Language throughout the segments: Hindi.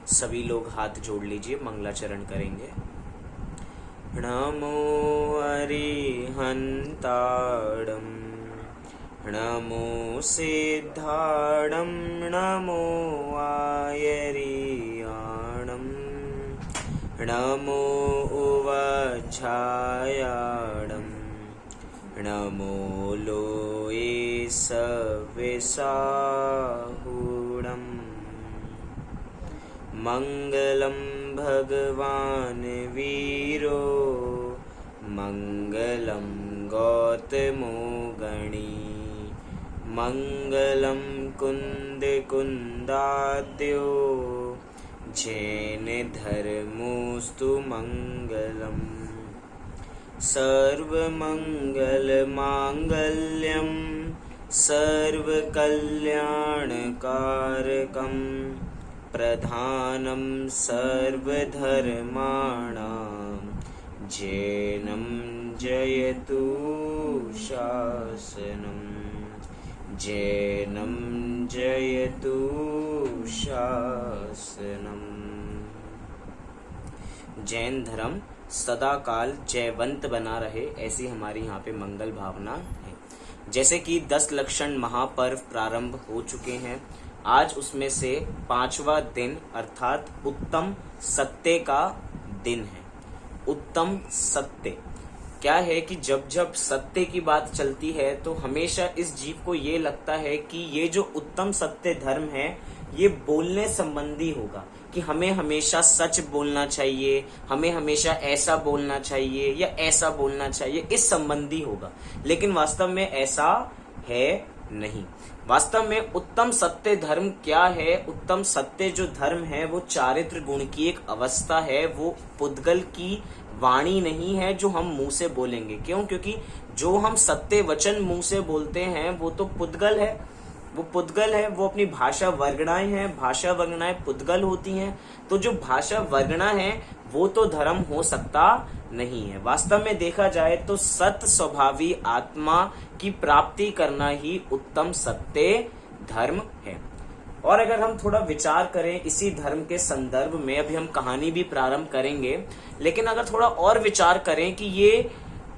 सभी लोग हाथ जोड़ लीजिए, मंगलाचरण करेंगे। नमो अरिहंताणं नमो सिद्धाणं नमो आयरियाणं नमो उवच्छायाणं नमो लोये सविसाहुणम् मंगलम भगवान वीरो मंगलम गौतमो गणी मंगलम कुंद कुंदाद्यो जैन धर्मोस्तु मंगलम सर्वमंगल मांगल्यम सर्वकल्याणकारकम प्रधानं सर्वधर्माणां जैनं जयतु शासनं जैनं जयतु शासनम्। जैन धर्म सदाकाल जयवंत बना रहे, ऐसी हमारी यहाँ पे मंगल भावना है। जैसे कि 10 लक्षण महापर्व प्रारंभ हो चुके हैं, आज उसमें से 5वां दिन अर्थात उत्तम सत्य का दिन है। उत्तम सत्य क्या है कि जब जब सत्य की बात चलती है तो हमेशा इस जीव को ये लगता है कि ये जो उत्तम सत्य धर्म है ये बोलने संबंधी होगा, कि हमें हमेशा सच बोलना चाहिए, हमें हमेशा ऐसा बोलना चाहिए या ऐसा बोलना चाहिए, इस संबंधी होगा। लेकिन वास्तव में ऐसा है नहीं। वास्तव में उत्तम सत्य धर्म क्या है? उत्तम सत्य जो धर्म है वो चारित्र गुण की एक अवस्था है, वो पुद्गल की वाणी नहीं है जो हम मुंह से बोलेंगे। क्यों? क्योंकि जो हम सत्य वचन मुंह से बोलते हैं वो तो पुद्गल है, वो पुद्गल है, वो अपनी भाषा वर्गणाएं हैं, भाषा वर्गणाएं पुद्गल होती हैं। तो जो भाषा वर्गणा है वो तो धर्म हो सकता नहीं है। वास्तव में देखा जाए तो सत स्वभावी आत्मा की प्राप्ति करना ही उत्तम सत्य धर्म है। और अगर हम थोड़ा विचार करें इसी धर्म के संदर्भ में, अभी हम कहानी भी प्रारंभ करेंगे, लेकिन अगर थोड़ा और विचार करें कि ये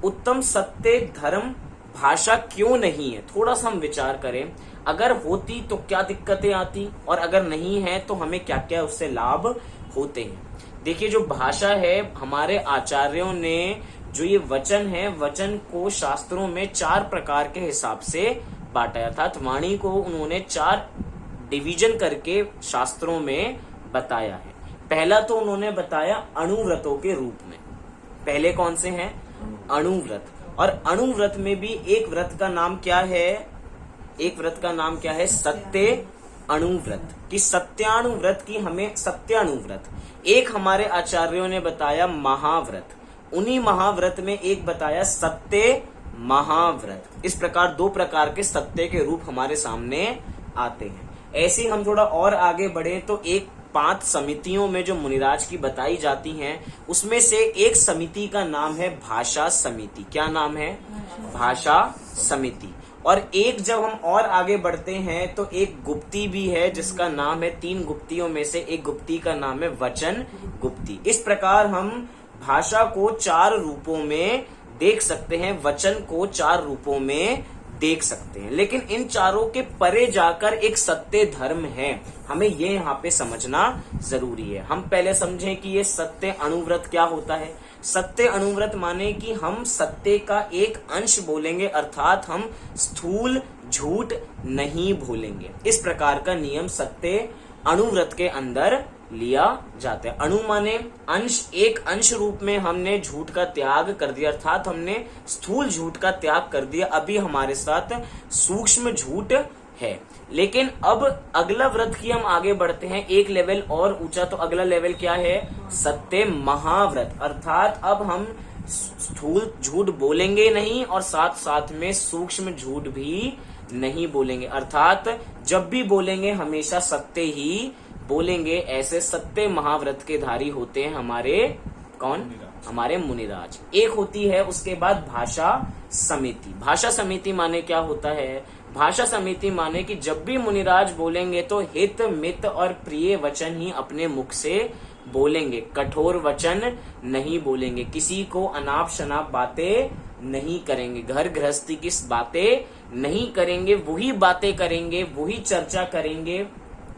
उत्तम सत्य धर्म भाषा क्यों नहीं है, थोड़ा सा हम विचार करें। अगर होती तो क्या दिक्कतें आती, और अगर नहीं है तो हमें क्या क्या उससे लाभ होते हैं। देखिए, जो भाषा है, हमारे आचार्यों ने जो ये वचन है, वचन को शास्त्रों में 4 प्रकार के हिसाब से बांटा, अर्थात वाणी को उन्होंने 4 डिवीजन करके शास्त्रों में बताया है। पहला तो उन्होंने बताया अणुव्रतों के रूप में। पहले कौन से हैं? अणुव्रत। और अणुव्रत में भी एक व्रत का नाम क्या है? एक व्रत का नाम क्या है? सत्य अणुव्रत। कि सत्याणुव्रत की हमें सत्याणुव्रत। एक हमारे आचार्यों ने बताया महाव्रत, उन्हीं महाव्रत में एक बताया सत्य महाव्रत। इस प्रकार 2 प्रकार के सत्य के रूप हमारे सामने आते हैं। ऐसे ही हम थोड़ा और आगे बढ़े तो एक 5 समितियों में जो मुनिराज की बताई जाती हैं, उसमें से एक समिति का नाम है भाषा समिति। क्या नाम है? भाषा समिति। और एक जब हम और आगे बढ़ते हैं तो एक गुप्ती भी है जिसका नाम है, 3 गुप्तियों में से एक गुप्ती का नाम है वचन गुप्ती। इस प्रकार हम भाषा को 4 रूपों में देख सकते हैं, वचन को 4 रूपों में देख सकते हैं। लेकिन इन चारों के परे जाकर एक सत्य धर्म है, हमें ये यहाँ पे समझना जरूरी है। हम पहले समझें कि ये सत्य अणुव्रत क्या होता है। सत्य अणुव्रत माने कि हम सत्य का एक अंश बोलेंगे, अर्थात हम स्थूल झूठ नहीं बोलेंगे। इस प्रकार का नियम सत्य अणुव्रत के अंदर लिया जाता है। अणु माने अंश, एक अंश रूप में हमने झूठ का त्याग कर दिया, अर्थात हमने स्थूल झूठ का त्याग कर दिया। अभी हमारे साथ सूक्ष्म झूठ है। लेकिन अब अगला व्रत की हम आगे बढ़ते हैं एक लेवल और ऊंचा। तो अगला लेवल क्या है? सत्य महाव्रत। अर्थात अब हम स्थूल झूठ बोलेंगे नहीं और साथ साथ में सूक्ष्म झूठ भी नहीं बोलेंगे, अर्थात जब भी बोलेंगे हमेशा सत्य ही बोलेंगे। ऐसे सत्य महाव्रत के धारी होते हैं हमारे कौन? हमारे मुनिराज। एक होती है उसके बाद भाषा समिति। भाषा समिति माने क्या होता है? भाषा समिति माने कि जब भी मुनिराज बोलेंगे तो हित मित और प्रिय वचन ही अपने मुख से बोलेंगे, कठोर वचन नहीं बोलेंगे, किसी को अनाप शनाप बातें नहीं करेंगे, घर गृहस्थी की बातें नहीं करेंगे, वही बातें करेंगे, वही चर्चा करेंगे,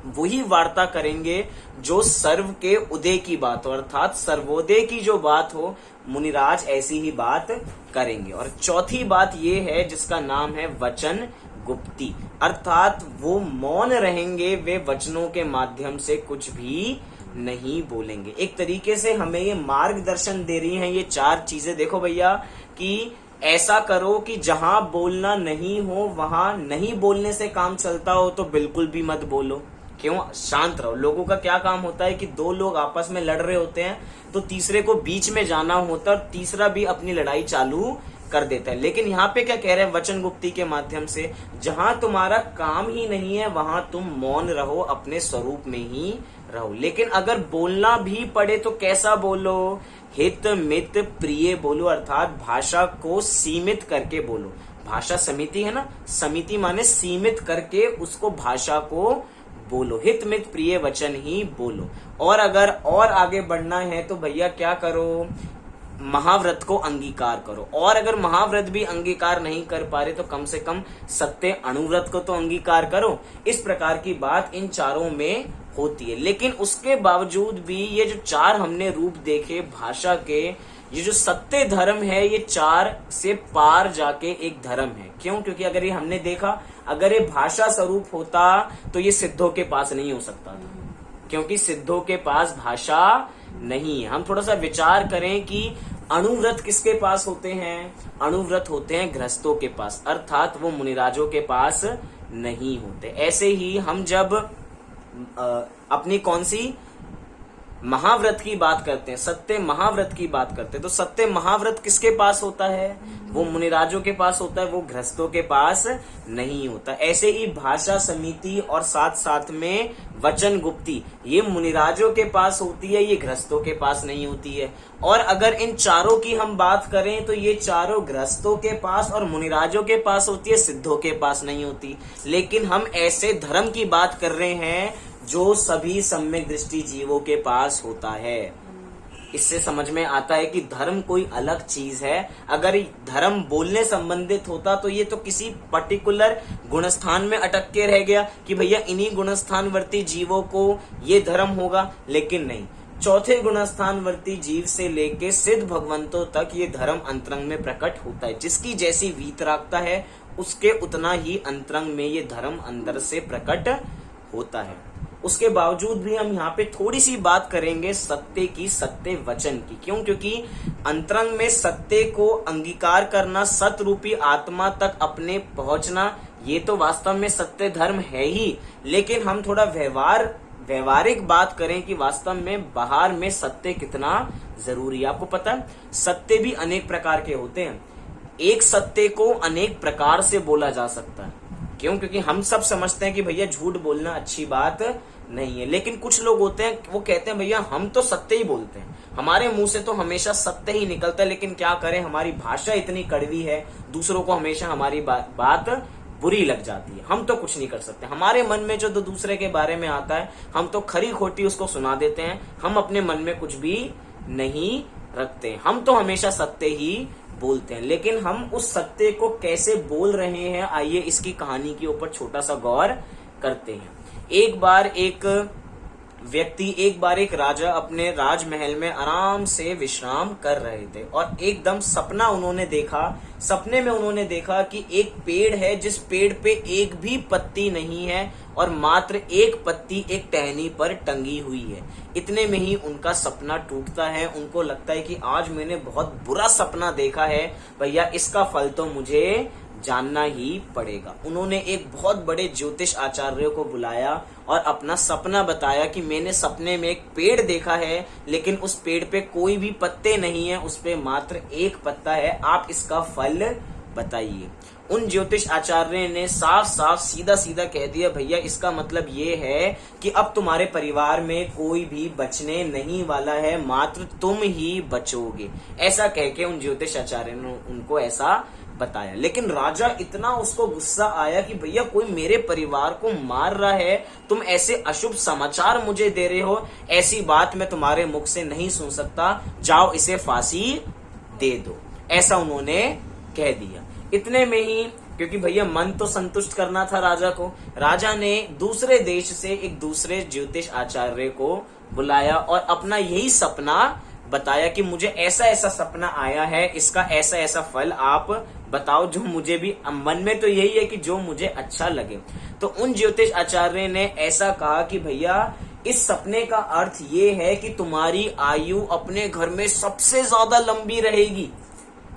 वही वार्ता करेंगे जो सर्व के उदय की बात हो, अर्थात सर्वोदय की जो बात हो, मुनिराज ऐसी ही बात करेंगे। और चौथी बात ये है जिसका नाम है वचन गुप्ती, अर्थात वो मौन रहेंगे, वे वचनों के माध्यम से कुछ भी नहीं बोलेंगे। एक तरीके से हमें ये मार्गदर्शन दे रही हैं ये चार चीजें। देखो भैया कि ऐसा करो कि जहां बोलना नहीं हो वहां नहीं बोलने से काम चलता हो तो बिल्कुल भी मत बोलो। क्यों? शांत रहो। लोगों का क्या काम होता है कि दो लोग आपस में लड़ रहे होते हैं तो तीसरे को बीच में जाना होता है और तीसरा भी अपनी लड़ाई चालू कर देता है। लेकिन यहाँ पे क्या कह रहे हैं वचन गुप्ती के माध्यम से, जहां तुम्हारा काम ही नहीं है वहां तुम मौन रहो, अपने स्वरूप में ही रहो। लेकिन अगर बोलना भी पड़े तो कैसा बोलो? हित मित प्रिय बोलो, अर्थात भाषा को सीमित करके बोलो। भाषा समिति है ना, समिति माने सीमित करके उसको भाषा को बोलो, हित मित प्रिय वचन ही बोलो। और अगर और आगे बढ़ना है तो भैया क्या करो? महाव्रत को अंगीकार करो। और अगर महाव्रत भी अंगीकार नहीं कर पा रहे तो कम से कम सत्य अणुव्रत को तो अंगीकार करो। इस प्रकार की बात इन चारों में होती है। लेकिन उसके बावजूद भी ये जो चार हमने रूप देखे भाषा के, ये जो सत्य धर्म है ये चार से पार जाके एक धर्म है। क्यों? क्योंकि अगर ये हमने देखा, अगर ये भाषा स्वरूप होता तो ये सिद्धों के पास नहीं हो सकता था, क्योंकि सिद्धों के पास भाषा नहीं है। हम थोड़ा सा विचार करें कि अणुव्रत किसके पास होते हैं? अणुव्रत होते हैं गृहस्थों के पास, अर्थात वो मुनिराजों के पास नहीं होते। ऐसे ही हम जब अपनी कौन सी महाव्रत की बात करते हैं, सत्य महाव्रत की बात करते हैं, तो सत्य महाव्रत किसके पास होता है? वो मुनिराजों के पास होता है, वो गृहस्थों के पास नहीं होता। ऐसे ही भाषा समिति और साथ साथ में वचन गुप्ती ये मुनिराजों के पास होती है, ये गृहस्थों के पास नहीं होती है। और अगर इन चारों की हम बात करें तो ये चारों गृहस्थों के पास और मुनिराजों के पास होती है, सिद्धों के पास नहीं होती। लेकिन हम ऐसे धर्म की बात कर रहे हैं जो सभी सम्यक दृष्टि जीवों के पास होता है। इससे समझ में आता है कि धर्म कोई अलग चीज है। अगर धर्म बोलने संबंधित होता तो ये तो किसी पर्टिकुलर गुणस्थान में अटक के रह गया कि भैया इन्हीं गुणस्थानवर्ती जीवों को ये धर्म होगा, लेकिन नहीं, चौथे गुणस्थानवर्ती जीव से लेके सिद्ध भगवंतों तक ये धर्म अंतरंग में प्रकट होता है। जिसकी जैसी वीतरागता है उसके उतना ही अंतरंग में ये धर्म अंदर से प्रकट होता है। उसके बावजूद भी हम यहाँ पे थोड़ी सी बात करेंगे सत्य की, सत्य वचन की। क्यों? क्योंकि अंतरंग में सत्य को अंगीकार करना, सत रूपी आत्मा तक अपने पहुंचना, ये तो वास्तव में सत्य धर्म है ही। लेकिन हम थोड़ा व्यवहारिक बात करें कि वास्तव में बाहर में सत्य कितना जरूरी है। आपको पता है सत्य भी अनेक प्रकार के होते हैं। एक सत्य को अनेक प्रकार से बोला जा सकता है। क्यों? क्योंकि हम सब समझते हैं कि भैया झूठ बोलना अच्छी बात नहीं है, लेकिन कुछ लोग होते हैं वो कहते हैं भैया हम तो सत्य ही बोलते हैं, हमारे मुंह से तो हमेशा सत्य ही निकलता है। लेकिन क्या करें, हमारी भाषा इतनी कड़वी है, दूसरों को हमेशा हमारी बात बुरी लग जाती है। हम तो कुछ नहीं कर सकते, हमारे मन में जो दूसरे के बारे में आता है हम तो खरी खोटी उसको सुना देते हैं। हम अपने मन में कुछ भी नहीं रखते, हम तो हमेशा सत्य ही बोलते हैं। लेकिन हम उस सत्य को कैसे बोल रहे हैं, आइए इसकी कहानी के ऊपर छोटा सा गौर करते हैं। एक बार एक राजा अपने राजमहल में आराम से विश्राम कर रहे थे और एकदम सपना उन्होंने देखा। सपने में उन्होंने देखा कि एक पेड़ है जिस पेड़ पे एक भी पत्ती नहीं है और मात्र एक पत्ती एक टहनी पर टंगी हुई है। इतने में ही उनका सपना टूटता है। उनको लगता है कि आज मैंने बहुत बुरा सपना देखा है, भैया इसका फल तो मुझे जानना ही पड़ेगा। उन्होंने एक बहुत बड़े ज्योतिष आचार्य को बुलाया और अपना सपना बताया कि मैंने सपने में एक पेड़ देखा है, लेकिन उस पेड़ पे कोई भी पत्ते नहीं है, उस पे मात्र एक पत्ता है, आप इसका फल बताइए। उन ज्योतिष आचार्य ने साफ साफ सीधा सीधा कह दिया, भैया इसका मतलब ये है कि अब तुम्हारे परिवार में कोई भी बचने नहीं वाला है, मात्र तुम ही बचोगे। ऐसा कह के उन ज्योतिष आचार्य ने उनको ऐसा बताया। लेकिन राजा इतना उसको गुस्सा आया कि भैया कोई मेरे परिवार को मार रहा है, तुम ऐसे अशुभ समाचार मुझे दे रहे हो, ऐसी बात मैं तुम्हारे मुख से नहीं सुन सकता, जाओ इसे फांसी दे दो। ऐसा उन्होंने कह दिया। इतने में ही, क्योंकि भैया मन तो संतुष्ट करना था राजा को, राजा ने दूसरे देश से एक दूसरे ज्योतिष आचार्य को बुलाया और अपना यही सपना बताया कि मुझे ऐसा ऐसा सपना आया है, इसका ऐसा ऐसा फल आप बताओ, जो मुझे भी मन में तो यही है कि जो मुझे अच्छा लगे। तो उन ज्योतिष आचार्य ने ऐसा कहा कि भैया इस सपने का अर्थ ये है कि तुम्हारी आयु अपने घर में सबसे ज्यादा लंबी रहेगी।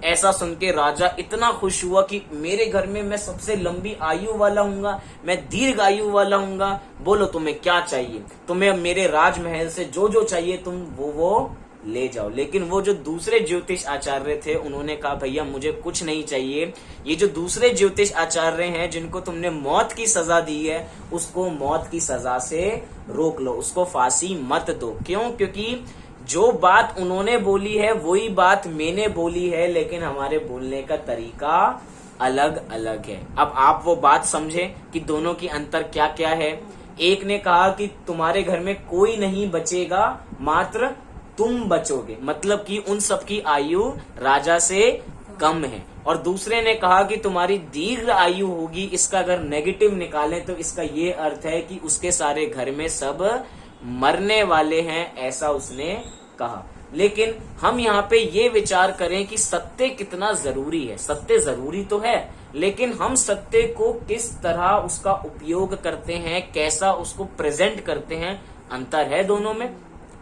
ऐसा सुन के राजा इतना खुश हुआ कि मेरे घर में मैं सबसे लंबी आयु वाला हूंगा, मैं दीर्घ आयु वाला हूंगा, बोलो तुम्हें क्या चाहिए, तुम्हें मेरे राजमहल से जो जो चाहिए तुम वो ले जाओ। लेकिन वो जो दूसरे ज्योतिष आचार्य थे उन्होंने कहा भैया मुझे कुछ नहीं चाहिए, ये जो दूसरे ज्योतिष आचार्य हैं जिनको तुमने मौत की सजा दी है, उसको मौत की सजा से रोक लो, उसको फांसी मत दो। क्यों? क्योंकि जो बात उन्होंने बोली है वही बात मैंने बोली है, लेकिन हमारे बोलने का तरीका अलग अलग है। अब आप वो बात समझे कि दोनों की अंतर क्या क्या है। एक ने कहा कि तुम्हारे घर में कोई नहीं बचेगा, मात्र तुम बचोगे, मतलब कि उन सबकी आयु राजा से कम है। और दूसरे ने कहा कि तुम्हारी दीर्घ आयु होगी। इसका अगर नेगेटिव निकालें तो इसका ये अर्थ है कि उसके सारे घर में सब मरने वाले हैं, ऐसा उसने कहा। लेकिन हम यहाँ पे ये विचार करें कि सत्य कितना जरूरी है। सत्य जरूरी तो है, लेकिन हम सत्य को किस तरह उसका उपयोग करते हैं, कैसा उसको प्रेजेंट करते हैं, अंतर है दोनों में।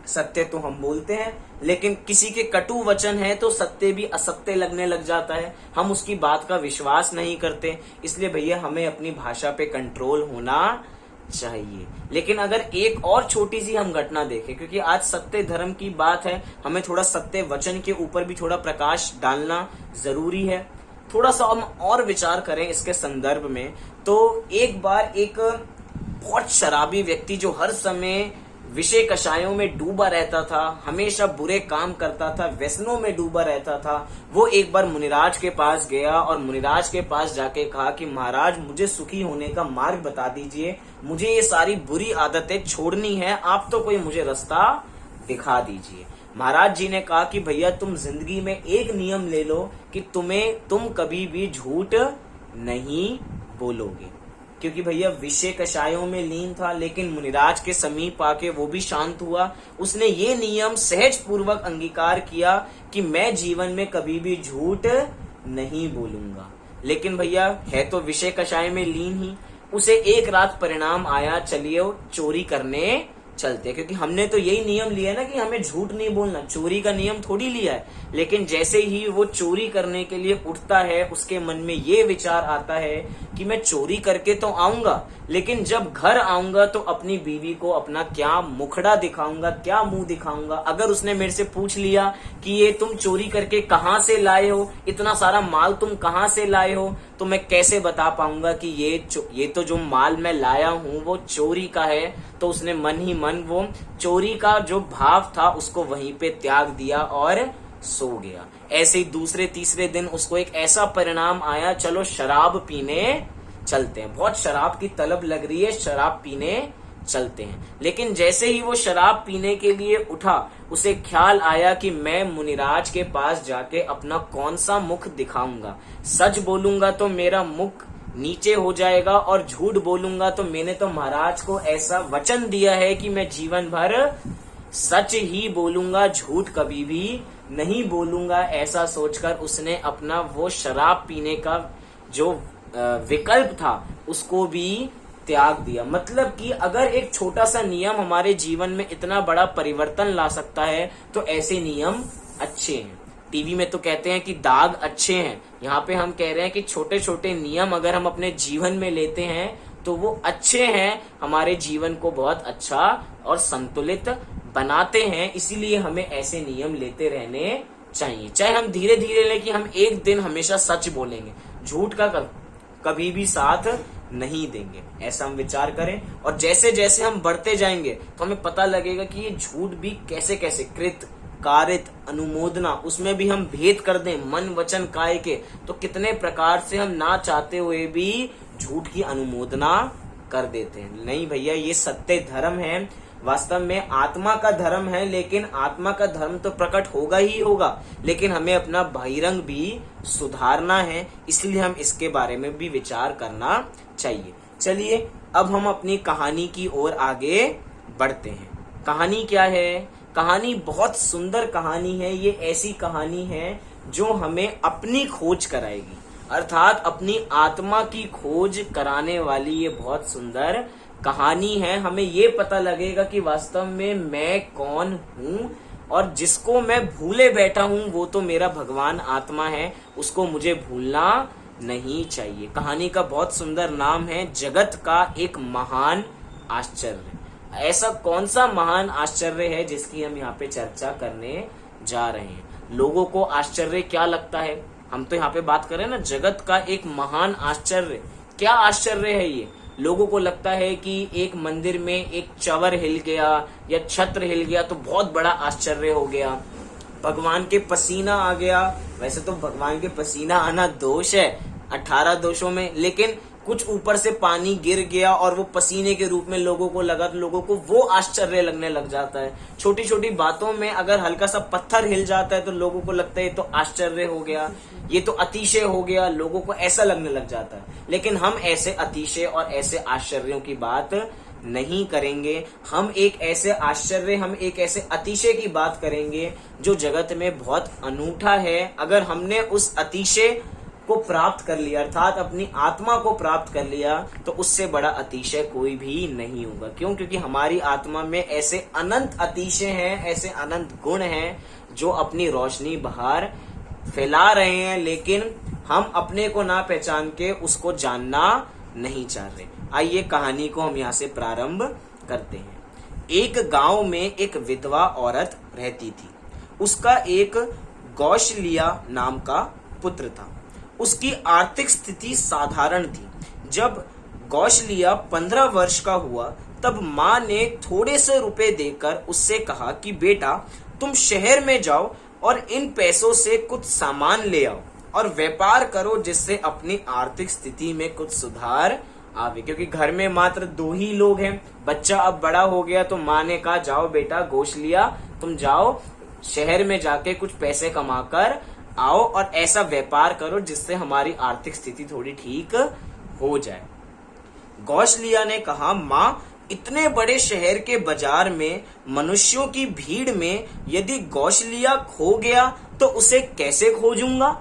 सत्य तो हम बोलते हैं, लेकिन किसी के कटु वचन है तो सत्य भी असत्य लगने लग जाता है, हम उसकी बात का विश्वास नहीं करते। इसलिए भैया हमें अपनी भाषा पे कंट्रोल होना चाहिए। लेकिन अगर एक और छोटी सी हम घटना देखें, क्योंकि आज सत्य धर्म की बात है, हमें थोड़ा सत्य वचन के ऊपर भी थोड़ा प्रकाश डालना जरूरी है। थोड़ा सा हम और विचार करें इसके संदर्भ में, तो एक बार एक बहुत शराबी व्यक्ति जो हर समय विषय कषायों में डूबा रहता था, हमेशा बुरे काम करता था, व्यसनों में डूबा रहता था, वो एक बार मुनिराज के पास गया और मुनिराज के पास जाके कहा कि महाराज मुझे सुखी होने का मार्ग बता दीजिए, मुझे ये सारी बुरी आदतें छोड़नी है, आप तो कोई मुझे रास्ता दिखा दीजिए। महाराज जी ने कहा कि भैया तुम जिंदगी में एक नियम ले लो कि तुम कभी भी झूठ नहीं बोलोगे। क्योंकि भैया विषय कषायों में लीन था, लेकिन मुनिराज के समीप आके वो भी शांत हुआ। उसने ये नियम सहज पूर्वक अंगीकार किया कि मैं जीवन में कभी भी झूठ नहीं बोलूंगा। लेकिन भैया है तो विषय कषाय में लीन ही, उसे एक रात परिणाम आया, चलिए चोरी करने चलते, क्योंकि हमने तो यही नियम लिया ना कि हमें झूठ नहीं बोलना, चोरी का नियम थोड़ी लिया है। लेकिन जैसे ही वो चोरी करने के लिए उठता है, उसके मन में ये विचार आता है कि मैं चोरी करके तो आऊंगा, लेकिन जब घर आऊंगा तो अपनी बीवी को अपना क्या मुखड़ा दिखाऊंगा, क्या मुंह दिखाऊंगा। अगर उसने मेरे से पूछ लिया कि ये तुम चोरी करके कहाँ से लाए हो, इतना सारा माल तुम कहाँ से लाए हो, तो मैं कैसे बता पाऊंगा कि ये तो जो माल मैं लाया हूँ वो चोरी का है। तो उसने मन ही मन वो चोरी का जो भाव था उसको वहीं पे त्याग दिया और सो गया। ऐसे ही दूसरे तीसरे दिन उसको एक ऐसा परिणाम आया, चलो शराब पीने चलते हैं, बहुत शराब की तलब लग रही है, शराब पीने चलते हैं। लेकिन जैसे ही वो शराब पीने के लिए उठा, उसे ख्याल आया कि मैं मुनिराज के पास जाके अपना कौन सा मुख दिखाऊंगा। सच बोलूंगा तो मेरा मुख नीचे हो जाएगा, और झूठ बोलूंगा तो मैंने तो महाराज को ऐसा वचन दिया है कि मैं जीवन भर सच ही बोलूंगा, झूठ कभी भी नहीं बोलूंगा। ऐसा सोचकर उसने अपना वो शराब पीने का जो विकल्प था उसको भी त्याग दिया। मतलब कि अगर एक छोटा सा नियम हमारे जीवन में इतना बड़ा परिवर्तन ला सकता है तो ऐसे नियम अच्छे हैं। टीवी में तो कहते हैं कि दाग अच्छे हैं, यहाँ पे हम कह रहे हैं कि छोटे छोटे नियम अगर हम अपने जीवन में लेते हैं तो वो अच्छे हैं, हमारे जीवन को बहुत अच्छा और संतुलित बनाते हैं। इसीलिए हमें ऐसे नियम लेते रहने चाहिए। चाहे हम धीरे धीरे लें कि हम एक दिन हमेशा सच बोलेंगे, झूठ का कभी भी साथ नहीं देंगे, ऐसा हम विचार करें। और जैसे जैसे हम बढ़ते जाएंगे तो हमें पता लगेगा कि ये झूठ भी कैसे कैसे कृत कारित, अनुमोदना, उसमें भी हम भेद कर दें मन वचन काय के, तो कितने प्रकार से हम ना चाहते हुए भी झूठ की अनुमोदना कर देते हैं। नहीं भैया, ये सत्य धर्म है, वास्तव में आत्मा का धर्म है, लेकिन आत्मा का धर्म तो प्रकट होगा ही होगा, लेकिन हमें अपना बहिरंग भी सुधारना है, इसलिए हम इसके बारे में भी विचार करना चाहिए। चलिए अब हम अपनी कहानी की ओर आगे बढ़ते हैं। कहानी क्या है? कहानी बहुत सुंदर कहानी है। ये ऐसी कहानी है जो हमें अपनी खोज कराएगी, अर्थात अपनी आत्मा की खोज कराने वाली ये बहुत सुंदर कहानी है। हमें ये पता लगेगा कि वास्तव में मैं कौन हूँ, और जिसको मैं भूले बैठा हूँ वो तो मेरा भगवान आत्मा है, उसको मुझे भूलना नहीं चाहिए। कहानी का बहुत सुंदर नाम है जगत का एक महान आश्चर्य। ऐसा कौन सा महान आश्चर्य है जिसकी हम यहाँ पे चर्चा करने जा रहे हैं? लोगों को आश्चर्य क्या लगता है? हम तो यहाँ पे बात करें ना, जगत का एक महान आश्चर्य। क्या आश्चर्य है ये? लोगों को लगता है कि एक मंदिर में एक चवर हिल गया या छत्र हिल गया तो बहुत बड़ा आश्चर्य हो गया। भगवान के पसीना आ गया। वैसे तो भगवान के पसीना आना दोष है 18 दोषों में, लेकिन कुछ ऊपर से पानी गिर गया और वो पसीने के रूप में लोगों को लगा, तो लोगों को वो आश्चर्य लगने लग जाता है। छोटी छोटी बातों में अगर हल्का सा पत्थर हिल जाता है तो लोगों को लगता है ये तो आश्चर्य हो गया, ये तो अतिशय हो गया, लोगों को ऐसा लगने लग जाता है। लेकिन हम ऐसे अतिशय और ऐसे आश्चर्यों की बात नहीं करेंगे। हम एक ऐसे आश्चर्य, हम एक ऐसे अतिशय की बात करेंगे जो जगत में बहुत अनूठा है। अगर हमने उस अतिशय को प्राप्त कर लिया, अर्थात अपनी आत्मा को प्राप्त कर लिया, तो उससे बड़ा अतिशय कोई भी नहीं होगा। क्यों? क्योंकि हमारी आत्मा में ऐसे अनंत अतिशय हैं, ऐसे अनंत गुण हैं जो अपनी रोशनी बाहर फैला रहे हैं, लेकिन हम अपने को ना पहचान के उसको जानना नहीं चाह रहे। आइए कहानी को हम यहाँ से प्रारंभ करते हैं। एक गांव में एक विधवा औरत रहती थी। उसका एक कौशल्या नाम का पुत्र था। उसकी आर्थिक स्थिति साधारण थी। जब कौशल्या 15 वर्ष का हुआ तब माँ ने थोड़े से रुपए देकर उससे कहा कि बेटा तुम शहर में जाओ और इन पैसों से कुछ सामान ले आओ और व्यापार करो, जिससे अपनी आर्थिक स्थिति में कुछ सुधार आवे। क्योंकि घर में मात्र 2 ही लोग हैं। बच्चा अब बड़ा हो गया तो माँ ने कहा जाओ बेटा कौशल्या, तुम जाओ शहर में जाके कुछ पैसे कमाकर आओ और ऐसा व्यापार करो जिससे हमारी आर्थिक स्थिति थोड़ी ठीक हो जाए। कौशल्या ने कहा माँ, इतने बड़े शहर के बाजार में मनुष्यों की भीड़ में यदि कौशल्या खो गया तो उसे कैसे खोजूंगा?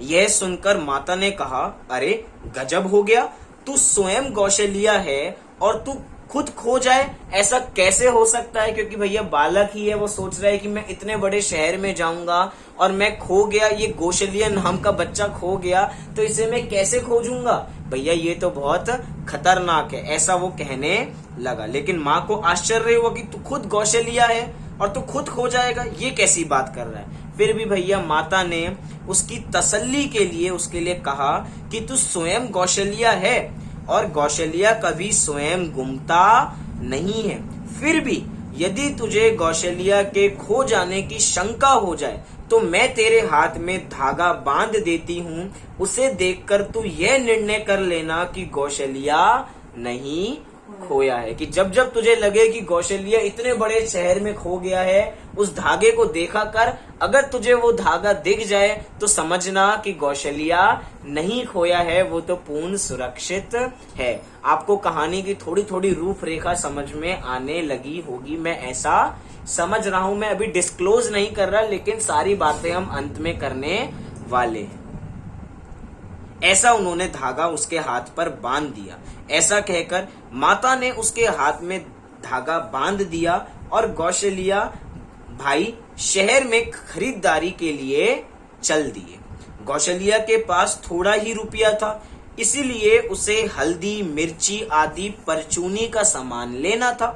यह सुनकर माता ने कहा अरे गजब हो गया, तू स्वयं कौशल्या है और तू खुद खो जाए, ऐसा कैसे हो सकता है? क्योंकि भैया बालक ही है, वो सोच रहा है कि मैं इतने बड़े शहर में जाऊंगा और मैं खो गया, ये कौशल्या नाम का बच्चा खो गया तो इसे मैं कैसे खोजूंगा? भैया ये तो बहुत खतरनाक है, ऐसा वो कहने लगा। लेकिन माँ को आश्चर्य हुआ कि तू खुद कौशल्या है और तू खुद खो जाएगा, ये कैसी बात कर रहा है? फिर भी भैया माता ने उसकी तसल्ली के लिए उसके लिए कहा कि तू स्वयं कौशल्या है और कौशल्या कभी स्वयं गुमता नहीं है। फिर भी यदि तुझे कौशल्या के खो जाने की शंका हो जाए तो मैं तेरे हाथ में धागा बांध देती हूँ, उसे देखकर तू यह निर्णय कर लेना कि कौशल्या नहीं खोया है। कि जब जब तुझे लगे कि कौशल्या इतने बड़े शहर में खो गया है, उस धागे को देखा कर, अगर तुझे वो धागा दिख जाए तो समझना कि कौशल्या नहीं खोया है, वो तो पूर्ण सुरक्षित है। आपको कहानी की थोड़ी थोड़ी रूपरेखा समझ में आने लगी होगी, मैं ऐसा समझ रहा हूं। मैं अभी डिस्क्लोज नहीं कर रहा, लेकिन सारी बातें हम अंत में करने वाले हैं। ऐसा उन्होंने धागा उसके हाथ पर बांध दिया। ऐसा कहकर माता ने उसके हाथ में धागा बांध दिया और कौशल्या भाई शहर में खरीदारी के लिए चल दिए। कौशल्या के पास थोड़ा ही रुपया था, इसीलिए उसे हल्दी, मिर्ची आदि परचूनी का सामान लेना था।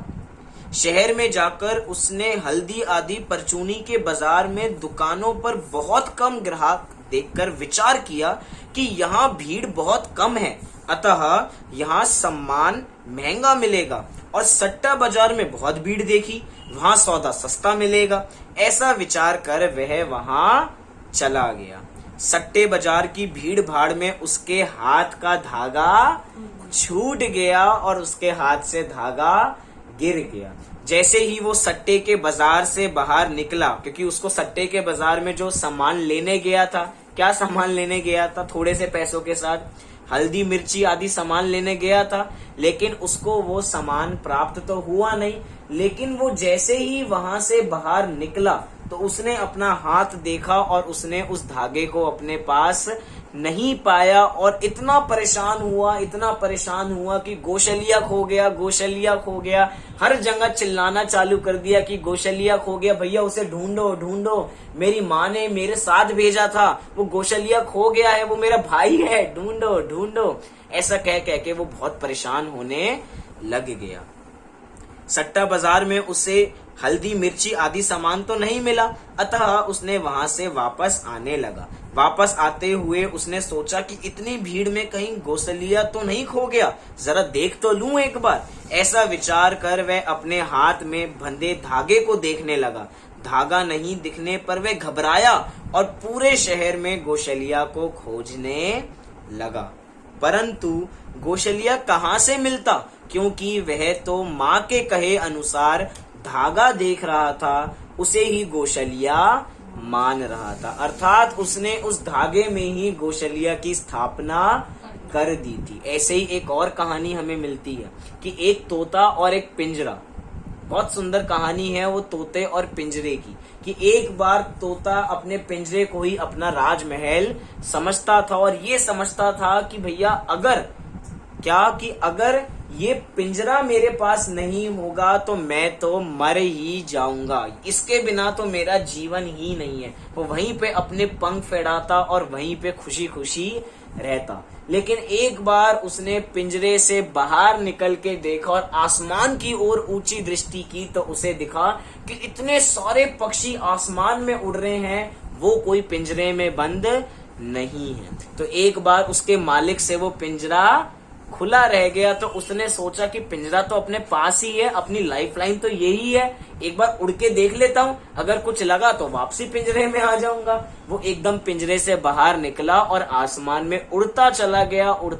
शहर में जाकर उसने हल्दी आदि परचूनी के बाजार में दुकानों पर बहुत कम ग्राहक देखकर विचार किया कि यहाँ भीड़ बहुत कम है, अतः यहाँ सामान महंगा मिलेगा और सट्टा बाजार में बहुत भीड़ देखी, वहां सौदा सस्ता मिलेगा, ऐसा विचार कर वह वहां चला गया। सट्टे बाजार की भीड़ भाड़ में उसके हाथ का धागा छूट गया और उसके हाथ से धागा गिर गया। जैसे ही वो सट्टे के बाजार से बाहर निकला, क्योंकि उसको सट्टे के बाजार में जो सामान लेने गया था, क्या सामान लेने गया था, थोड़े से पैसों के साथ हल्दी मिर्ची आदि सामान लेने गया था, लेकिन उसको वो सामान प्राप्त तो हुआ नहीं। लेकिन वो जैसे ही वहां से बाहर निकला तो उसने अपना हाथ देखा और उसने उस धागे को अपने पास नहीं पाया और इतना परेशान हुआ कि गोशलिया खो गया, गोशलिया खो गया। हर जगह चिल्लाना चालू कर दिया कि गोशलिया खो गया, भैया उसे ढूंढो ढूंढो, मेरी माँ ने मेरे साथ भेजा था, वो गोशलिया खो गया है, वो मेरा भाई है, ढूंढो ढूंढो। ऐसा कह कह के वो बहुत परेशान होने लग गया। सट्टा बाजार में उसे हल्दी मिर्ची आदि सामान तो नहीं मिला, अतः उसने वहां से वापस आने लगा। वापस आते हुए उसने सोचा कि इतनी भीड़ में कहीं गोसलिया तो नहीं खो गया, जरा देख तो लूं एक बार। ऐसा विचार कर वह अपने हाथ में बंधे धागे को देखने लगा। धागा नहीं दिखने पर वह घबराया और पूरे शहर में गोशलिया को खोजने लगा, परंतु गोशलिया कहाँ से मिलता, क्योंकि वह तो माँ के कहे अनुसार धागा देख रहा था, उसे ही गोशलिया मान रहा था। अर्थात उसने उस धागे में ही गोशलिया की स्थापना कर दी थी। ऐसे ही एक और कहानी हमें मिलती है कि एक तोता और एक पिंजरा। बहुत सुंदर कहानी है वो तोते और पिंजरे की, कि एक बार तोता अपने पिंजरे को ही अपना राजमहल समझता था और ये समझता था कि भैया अगर ये पिंजरा मेरे पास नहीं होगा तो मैं तो मर ही जाऊंगा, इसके बिना तो मेरा जीवन ही नहीं है। वो वहीं पे अपने पंख फैलाता और वहीं पे खुशी खुशी रहता। लेकिन एक बार उसने पिंजरे से बाहर निकल के देखा और आसमान की ओर ऊंची दृष्टि की तो उसे दिखा कि इतने सारे पक्षी आसमान में उड़ रहे हैं, वो कोई पिंजरे में बंद नहीं है। तो एक बार उसके मालिक से वो पिंजरा खुला रह गया तो उसने सोचा कि पिंजरा तो अपने पास ही है, अपनी लाइफ लाइन तो यही है, एक बार उड़ के देख लेता हूँ, अगर कुछ लगा तो वापसी पिंजरे में आ जाऊंगा। वो एकदम पिंजरे से बाहर निकला और आसमान में उड़ता चला गया और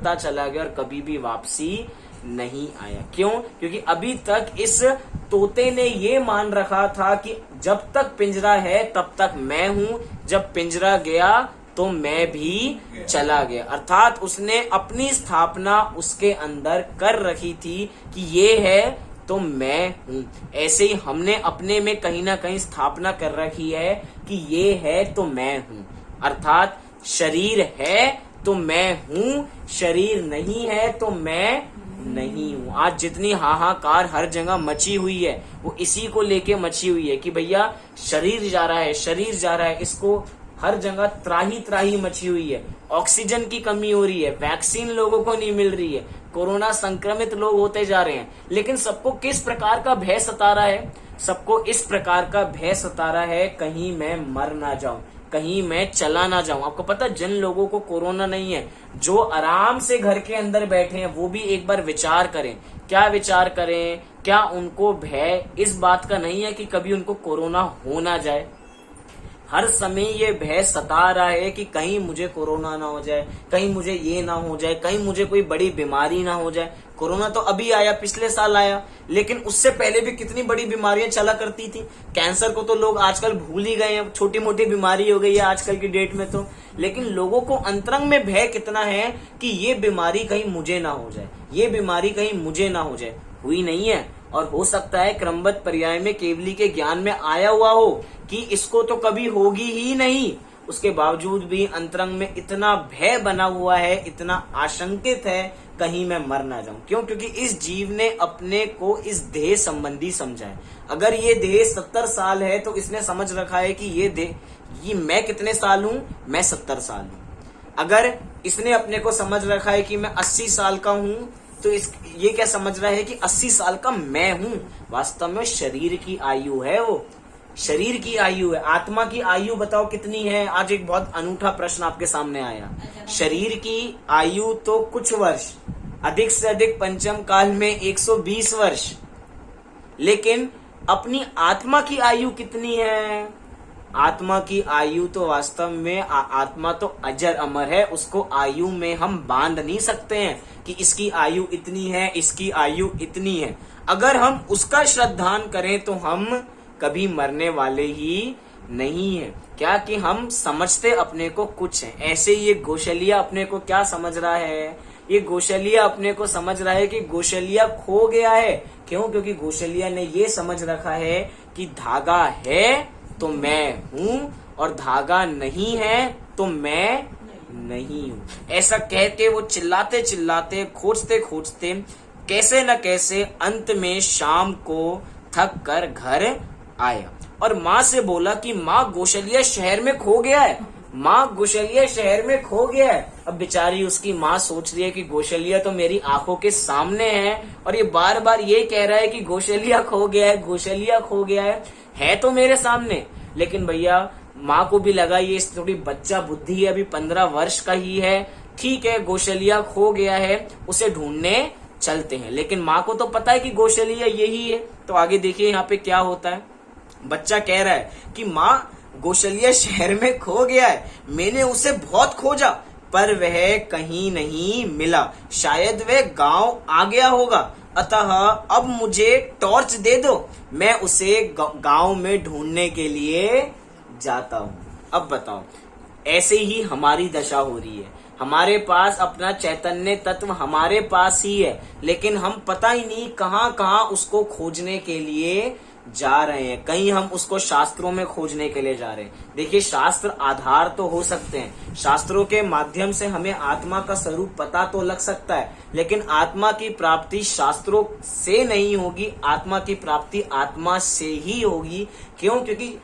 कभी भी वापसी नहीं आया। क्यों? क्योंकि अभी तक इस तोते ने ये मान रखा था कि जब तक पिंजरा है तब तक मैं हूँ, जब पिंजरा गया तो मैं भी चला गया। अर्थात उसने अपनी स्थापना उसके अंदर कर रखी थी कि ये है तो मैं हूं। ऐसे ही हमने अपने में कहीं ना कहीं स्थापना कर रखी है कि ये है तो मैं हूं। अर्थात शरीर है तो मैं हूं, शरीर नहीं है तो मैं नहीं हूं। आज जितनी हाहाकार हर जगह मची हुई है वो इसी को लेके मची हुई है कि भैया शरीर जा रहा है, इसको हर जगह त्राही मची हुई है। ऑक्सीजन की कमी हो रही है, वैक्सीन लोगों को नहीं मिल रही है, कोरोना संक्रमित लोग होते जा रहे हैं। लेकिन सबको किस प्रकार का भय सता रहा है? सबको इस प्रकार का भय सता रहा है, कहीं मैं मर ना जाऊं, कहीं मैं चला ना जाऊं। आपको पता, जिन लोगों को कोरोना नहीं है, जो आराम से घर के अंदर बैठे हैं, वो भी एक बार विचार करें। क्या विचार करें? क्या उनको भय इस बात का नहीं है कि कभी उनको कोरोना हो ना जाए? हर समय ये भय सता रहा है कि कहीं मुझे कोरोना ना हो जाए, कहीं मुझे ये ना हो जाए, कहीं मुझे कोई बड़ी बीमारी ना हो जाए। कोरोना तो अभी आया, पिछले साल आया, लेकिन उससे पहले भी कितनी बड़ी बीमारियां चला करती थी। कैंसर को तो लोग आजकल भूल ही गए हैं, छोटी मोटी बीमारी हो गई है आजकल की डेट में तो। लेकिन लोगों को अंतरंग में भय कितना है कि ये बीमारी कहीं मुझे ना हो जाए, ये बीमारी कहीं मुझे ना हो जाए। हुई नहीं है और हो सकता है क्रमबद्ध पर्याय में केवली के ज्ञान में आया हुआ हो कि इसको तो कभी होगी ही नहीं, उसके बावजूद भी अंतरंग में इतना भय बना हुआ है, इतना आशंकित है कहीं मैं मर ना जाऊं। क्यों? क्योंकि इस जीव ने अपने को इस देह संबंधी समझा है। अगर ये देह 70 साल है तो इसने समझ रखा है कि ये मैं कितने साल हूं? मैं 70 साल हूं। अगर इसने अपने को समझ रखा है कि मैं 80 साल का हूं तो ये क्या समझ रहा है कि 80 साल का मैं हूं। वास्तव में शरीर की आयु है, वो शरीर की आयु है। आत्मा की आयु बताओ कितनी है? आज एक बहुत अनूठा प्रश्न आपके सामने आया। शरीर की आयु तो कुछ वर्ष, अधिक से अधिक पंचम काल में 120 वर्ष, लेकिन अपनी आत्मा की आयु कितनी है? आत्मा की आयु तो वास्तव में आत्मा तो अजर अमर है, उसको आयु में हम बांध नहीं सकते हैं कि इसकी आयु इतनी है, इसकी आयु इतनी है। अगर हम उसका श्रद्धान करें तो हम कभी मरने वाले ही नहीं है। क्या कि हम समझते अपने को कुछ है। ऐसे ये गोशलिया अपने को क्या समझ रहा है? ये गोशलिया अपने को समझ रहा है कि गोशलिया खो गया है। क्यों? क्योंकि गोशलिया ने ये समझ रखा है कि धागा है तो मैं हूं और धागा नहीं है तो मैं नहीं हूं। ऐसा कह के वो चिल्लाते चिल्लाते, खोजते खोजते कैसे न कैसे अंत में शाम को थक कर घर आया और माँ से बोला कि माँ, गोशलिया शहर में खो गया है। माँ, गोशलिया शहर में खो गया है। अब बेचारी उसकी माँ सोच रही है कि गोशलिया तो मेरी आंखों के सामने है और ये बार बार ये कह रहा है कि गोशलिया खो गया है, गोशलिया खो गया है तो मेरे सामने। लेकिन भैया माँ को भी लगा ये थोड़ी बच्चा बुद्धि है, अभी 15 वर्ष का ही है। ठीक है, गोशलिया खो गया है, उसे ढूंढने चलते हैं। लेकिन माँ को तो पता है कि गोशलिया यही है। तो आगे देखिए यहाँ पे क्या होता है। बच्चा कह रहा है कि माँ, गोशलिया शहर में खो गया है, मैंने उसे बहुत खोजा पर वह कहीं नहीं मिला, शायद वह गांव आ गया होगा, अतः अब मुझे टॉर्च दे दो, मैं उसे गांव में ढूंढने के लिए जाता हूँ। अब बताओ, ऐसे ही हमारी दशा हो रही है। हमारे पास अपना चैतन्य तत्व हमारे पास ही है, लेकिन हम पता ही नहीं कहाँ कहाँ उसको खोजने के लिए जा रहे हैं। कहीं हम उसको शास्त्रों में खोजने के लिए जा रहे हैं। देखिए, शास्त्र आधार तो हो सकते हैं, शास्त्रों के माध्यम से हमें आत्मा का स्वरूप पता तो लग सकता है, लेकिन आत्मा की प्राप्ति शास्त्रों से नहीं होगी। आत्मा की प्राप्ति आत्मा से ही होगी। क्यों? क्योंकि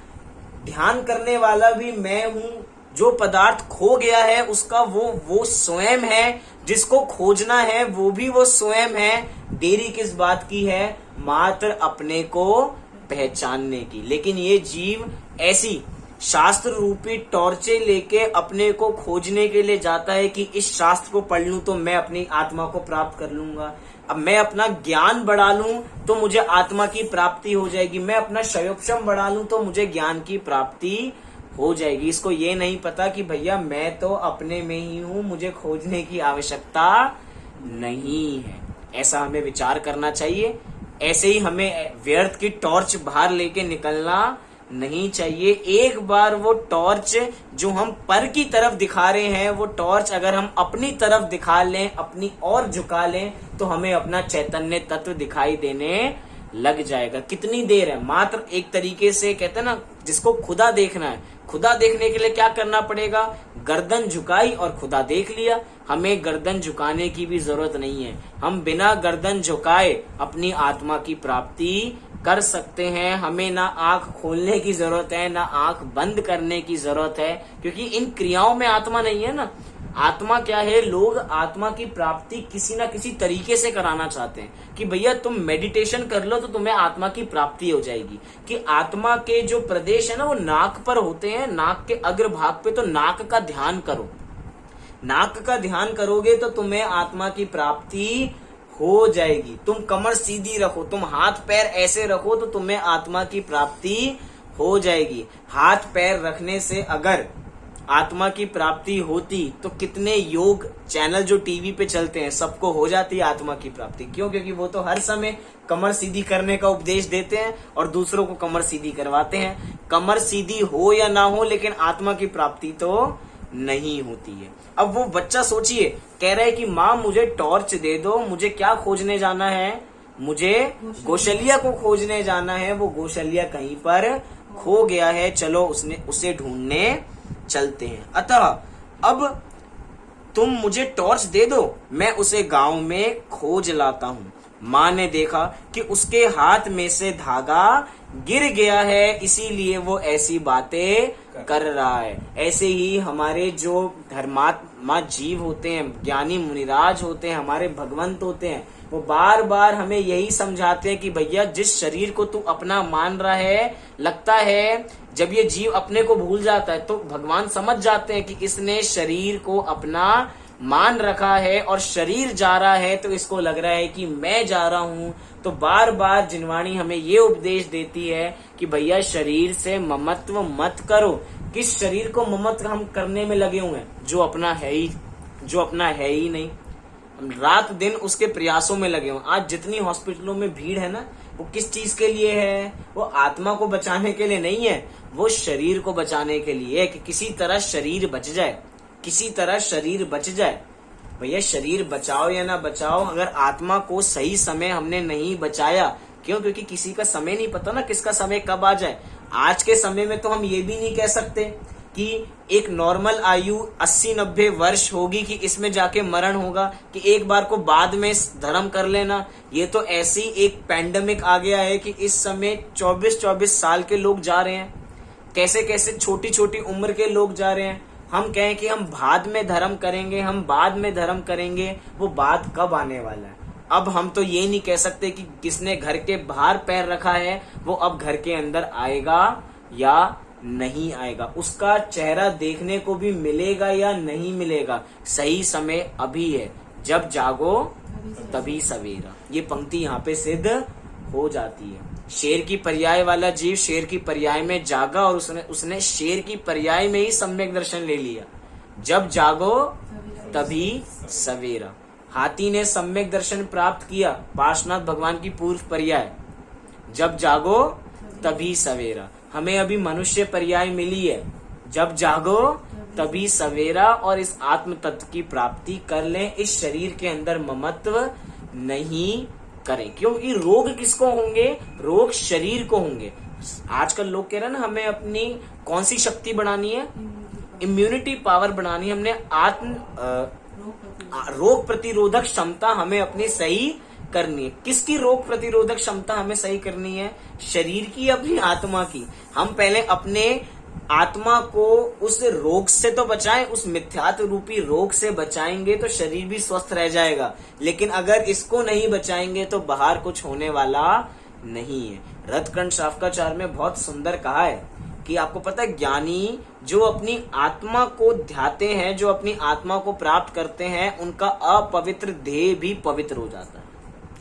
ध्यान करने वाला भी मैं हूं। जो पदार्थ खो गया है उसका वो स्वयं है, जिसको खोजना है वो भी वो स्वयं है। देरी किस बात की है? मात्र अपने को पहचानने की। लेकिन ये जीव ऐसी शास्त्र रूपी टॉर्चे लेके अपने को खोजने के लिए जाता है कि इस शास्त्र को पढ़ लूं तो मैं अपनी आत्मा को प्राप्त कर लूंगा। अब मैं अपना ज्ञान बढ़ा लूं तो मुझे आत्मा की प्राप्ति हो जाएगी। मैं अपना शयोपशम बढ़ा लूं तो मुझे ज्ञान की प्राप्ति हो जाएगी। इसको ये नहीं पता कि भैया मैं तो अपने में ही हूं, मुझे खोजने की आवश्यकता नहीं है। ऐसा हमें विचार करना चाहिए। ऐसे ही हमें व्यर्थ की टॉर्च बाहर लेके निकलना नहीं चाहिए। एक बार वो टॉर्च जो हम पर की तरफ दिखा रहे हैं, वो टॉर्च अगर हम अपनी तरफ दिखा लें, अपनी ओर झुका लें, तो हमें अपना चैतन्य तत्व दिखाई देने लग जाएगा। कितनी देर है? मात्र एक तरीके से कहते हैं ना, जिसको खुदा देखना है, खुदा देखने के लिए क्या करना पड़ेगा? गर्दन झुकाई और खुदा देख लिया। हमें गर्दन झुकाने की भी जरूरत नहीं है। हम बिना गर्दन झुकाए अपनी आत्मा की प्राप्ति कर सकते हैं। हमें ना आंख खोलने की जरूरत है, ना आंख बंद करने की जरूरत है, क्योंकि इन क्रियाओं में आत्मा नहीं है ना। आत्मा क्या है? लोग आत्मा की प्राप्ति किसी ना किसी तरीके से कराना चाहते हैं कि भैया तुम मेडिटेशन कर लो तो तुम्हें आत्मा की प्राप्ति हो जाएगी। कि आत्मा के जो प्रदेश है ना, वो नाक पर होते हैं, नाक के अग्रभाग पे। तो नाक का ध्यान करो। नाक का ध्यान करोगे तो तुम्हें आत्मा की प्राप्ति हो जाएगी। तुम कमर सीधी रखो, तुम हाथ पैर ऐसे रखो तो तुम्हें आत्मा की प्राप्ति हो जाएगी। हाथ पैर रखने से अगर आत्मा की प्राप्ति होती तो कितने योग चैनल जो टीवी पे चलते हैं सबको हो जाती है आत्मा की प्राप्ति। क्यों? क्योंकि वो तो हर समय कमर सीधी करने का उपदेश देते हैं और दूसरों को कमर सीधी करवाते हैं। कमर सीधी हो या ना हो, लेकिन आत्मा की प्राप्ति तो नहीं होती है। अब वो बच्चा सोचिए, कह रहा है कि माँ मुझे टॉर्च दे दो, मुझे क्या खोजने जाना है? मुझे गोशलिया को खोजने जाना है। वो गोशलिया कहीं पर खो गया है, चलो उसे ढूंढने चलते हैं। अतः अब तुम मुझे टॉर्च दे दो, मैं उसे गांव में खोज लाता हूँ। माँ ने देखा कि उसके हाथ में से धागा गिर गया है, इसीलिए वो ऐसी बातें कर रहा है। ऐसे ही हमारे जो धर्मात्मा जीव होते हैं, ज्ञानी मुनिराज होते हैं, हमारे भगवंत होते हैं, वो बार बार हमें यही समझाते हैं कि भैया जिस शरीर को तू अपना मान रहा है, लगता है जब ये जीव अपने को भूल जाता है तो भगवान समझ जाते हैं कि इसने शरीर को अपना मान रखा है और शरीर जा रहा है तो इसको लग रहा है कि मैं जा रहा हूं। तो बार बार जिनवाणी हमें ये उपदेश देती है कि भैया शरीर से ममत्व मत करो। किस शरीर को ममत्व हम करने में लगे हुए हैं? जो अपना है ही नहीं। हम रात दिन उसके प्रयासों में लगे हुए। आज जितनी हॉस्पिटलों में भीड़ है ना, वो किस चीज के लिए है? वो आत्मा को बचाने के लिए नहीं है, वो शरीर को बचाने के लिए है कि किसी तरह शरीर बच जाए, किसी तरह शरीर बच जाए। भैया शरीर बचाओ या ना बचाओ, अगर आत्मा को सही समय हमने नहीं बचाया, क्यों? क्योंकि किसी का समय नहीं पता ना, किसका समय कब आ जाए। आज के समय में तो हम ये भी नहीं कह सकते कि एक नॉर्मल आयु 80-90 वर्ष होगी कि इसमें जाके मरण होगा, कि एक बार को बाद में धर्म कर लेना। ये तो ऐसी एक पैंडेमिक आ गया है कि इस समय 24-24 साल के लोग जा रहे हैं, कैसे कैसे छोटी छोटी उम्र के लोग जा रहे हैं। हम कहें कि हम बाद में धर्म करेंगे, हम बाद में धर्म करेंगे, वो बात कब आने वाला है? अब हम तो ये नहीं कह सकते कि किसने घर के बाहर पैर रखा है वो अब घर के अंदर आएगा या नहीं आएगा, उसका चेहरा देखने को भी मिलेगा या नहीं मिलेगा। सही समय अभी है, जब जागो तभी सवेरा। ये पंक्ति यहाँ पे सिद्ध हो जाती है। शेर की पर्याय वाला जीव शेर की पर्याय में जागा और उसने शेर की पर्याय में ही सम्यक दर्शन ले लिया। जब जागो तभी सवेरा। हाथी ने सम्यक दर्शन प्राप्त किया, पार्श्वनाथ भगवान की पूर्व पर्याय, जब जागो तभी सवेरा। हमें अभी मनुष्य पर्याय मिली है, जब जागो तभी सवेरा, और इस आत्म तत्व की प्राप्ति कर लें। इस शरीर के अंदर ममत्व नहीं करें, क्योंकि रोग किसको होंगे? रोग शरीर को होंगे। आजकल लोग कह रहे हैं ना, हमें अपनी कौन सी शक्ति बढ़ानी है? इम्यूनिटी पावर बढ़ानी है। हमने रोग प्रतिरोधक क्षमता हमें अपनी सही करनी है। किसकी रोग प्रतिरोधक क्षमता हमें सही करनी है? शरीर की, अपनी आत्मा की। हम पहले अपने आत्मा को उस रोग से तो बचाएं, उस मिथ्यात्व रूपी रोग से बचाएंगे तो शरीर भी स्वस्थ रह जाएगा। लेकिन अगर इसको नहीं बचाएंगे तो बाहर कुछ होने वाला नहीं है। रथकंठ शाफकाचार्य में बहुत सुंदर कहा है कि आपको पता है, ज्ञानी जो अपनी आत्मा को ध्याते हैं, जो अपनी आत्मा को प्राप्त करते हैं, उनका अपवित्र देह भी पवित्र हो जाता है।